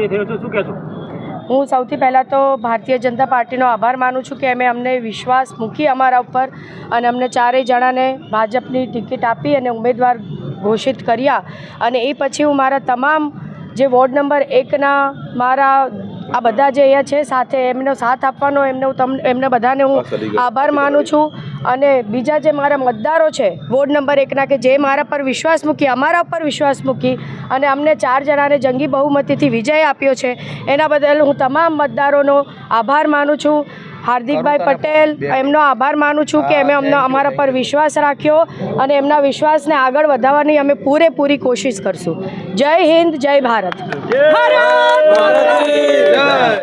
જે થયો છે શું કહેશો? હું સૌથી પહેલાં તો ભારતીય જનતા પાર્ટીનો આભાર માનું છું કે અમને વિશ્વાસ મૂકી અમારા ઉપર અને અમને ચારેય જણાને ભાજપની ટિકિટ આપી અને ઉમેદવાર ઘોષિત કર્યા. અને એ પછી હું મારા તમામ જે વોર્ડ નંબર 1ના મારા આ બધા જે અહીંયા છે સાથે એમનો સાથ આપવાનો એમને બધાને હું આભાર માનું છું. અને બીજા જે મારા મતદારો છે વોર્ડ નંબર 1ના કે જે મારા પર વિશ્વાસ મૂકી અમારા ઉપર વિશ્વાસ મૂકી અને અમને 4 જણાને જંગી બહુમતીથી વિજય આપ્યો છે એના બદલ હું તમામ મતદારોનો આભાર માનું છું. હાર્દિકભાઈ પટેલ એમનો આભાર માનું છું કે અમારા પર વિશ્વાસ રાખ્યો અને એમના વિશ્વાસને આગળ વધારવાની અમે પૂરેપૂરી કોશિશ કરશું. જય હિન્દ, જય ભારત.